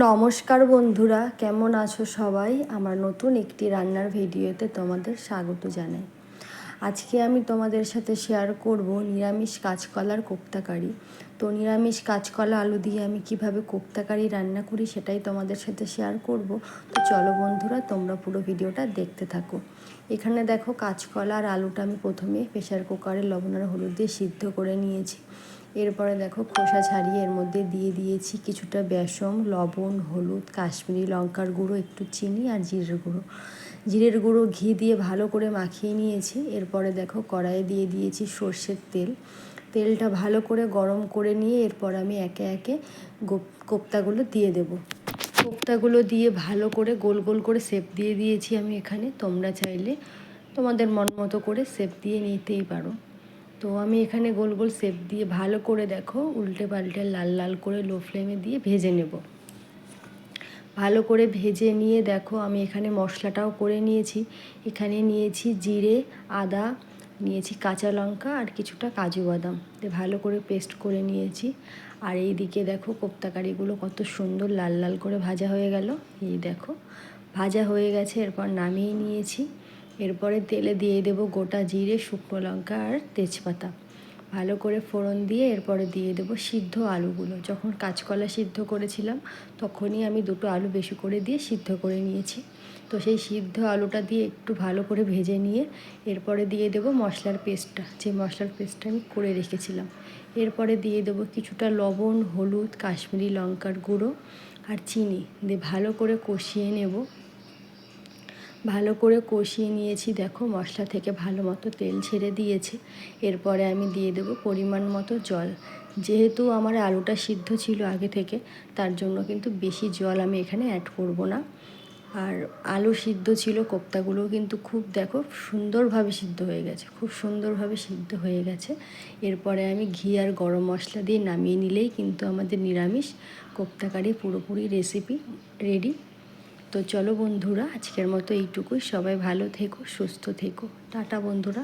নমস্কার বন্ধুরা, কেমন আছো সবাই? আমার নতুন একটি রান্নার ভিডিওতে তোমাদের স্বাগত জানাই। আজকে আমি তোমাদের সাথে শেয়ার করব নিরামিষ কাঁচকলার কোপ্তাকারি। তো নিরামিষ কাঁচকলা আলু দিয়ে আমি কিভাবে কোপ্তাকারি রান্না করি সেটাই তোমাদের সাথে শেয়ার করব। তো চলো বন্ধুরা, তোমরা পুরো ভিডিওটা দেখতে থাকো। এখানে দেখো, কাঁচকলা আর আলুটা আমি প্রথমে প্রেসার কুকারে লবণ আর হলুদ দিয়ে সিদ্ধ করে নিয়েছি। এরপরে দেখো, খোসা ছাড়িয়ে এর মধ্যে দিয়ে দিয়েছি কিছুটা বেসন, লবণ, হলুদ, কাশ্মীরি লঙ্কার গুঁড়ো, একটু চিনি আর জিরের গুঁড়ো ঘি দিয়ে ভালো করে মাখিয়ে নিয়েছি। এরপরে দেখো, কড়াইয়ে দিয়ে দিয়েছি সর্ষের তেল। তেলটা ভালো করে গরম করে নিয়ে এরপর আমি একে একে কোপ্তাগুলো দিয়ে দেব। কোপ্তাগুলো দিয়ে ভালো করে গোল গোল করে শেপ দিয়ে দিয়েছি আমি এখানে। তোমরা চাইলে তোমাদের মন মতো করে শেপ দিয়ে নিতেই পারো। তো আমি এখানে গোল গোল শেপ দিয়ে ভালো করে দেখো উল্টে পাল্টে লাল লাল করে লো ফ্লেমে দিয়ে ভেজে নেব। ভালো করে ভেজে নিয়ে দেখো আমি এখানে মশলাটাও করে নিয়েছি। এখানে নিয়েছি জিরে, আদা, নিয়েছি কাঁচা লঙ্কা আর কিছুটা কাজু বাদাম দিয়ে ভালো করে পেস্ট করে নিয়েছি। আর এই দিকে দেখো, কোপ্তাকারিগুলো কত সুন্দর লাল লাল করে ভাজা হয়ে গেল। এই দেখো, ভাজা হয়ে গেছে। এরপর নামিয়ে নিয়েছি। এরপরে তেলে দিয়ে দেব গোটা জিরে, শুকনো লঙ্কা আর তেজপাতা। ভালো করে ফোড়ন দিয়ে এরপরে দিয়ে দেব সিদ্ধ আলুগুলো। যখন কাঁচকলা সিদ্ধ করেছিলাম তখনই আমি দুটো আলু বেশি করে দিয়ে সিদ্ধ করে নিয়েছি। তো সেই সিদ্ধ আলুটা দিয়ে একটু ভালো করে ভেজে নিয়ে এরপরে দিয়ে দেব মশলার পেস্টটা, যে মশলার পেস্টটা আমি করে রেখেছিলাম। এরপরে দিয়ে দেব কিছুটা লবণ, হলুদ, কাশ্মীরি লঙ্কার গুঁড়ো আর চিনি দিয়ে ভালো করে কষিয়ে নেব। ভালো করে কষিয়ে নিয়েছি। দেখো, মশলা থেকে ভালো মতো তেল ছেড়ে দিয়েছে। এরপরে আমি দিয়ে দেব পরিমাণ মতো জল। যেহেতু আমার আলুটা সিদ্ধ ছিল আগে থেকে, তার জন্য কিন্তু বেশি জল আমি এখানে অ্যাড করব না। আর আলু সিদ্ধ ছিল, কোপ্তাগুলোও কিন্তু খুব দেখো সুন্দরভাবে সিদ্ধ হয়ে গেছে, খুব সুন্দরভাবে সিদ্ধ হয়ে গেছে। এরপরে আমি ঘি আর গরম মশলা দিয়ে নামিয়ে নিলেই কিন্তু আমাদের নিরামিষ কোপ্তাকারি পুরোপুরি রেসিপি রেডি। তো চলো বন্ধুরা, আজকের মতো এইটুকুই। সবাই ভালো থেকো, সুস্থ থেকো। টাটা বন্ধুরা।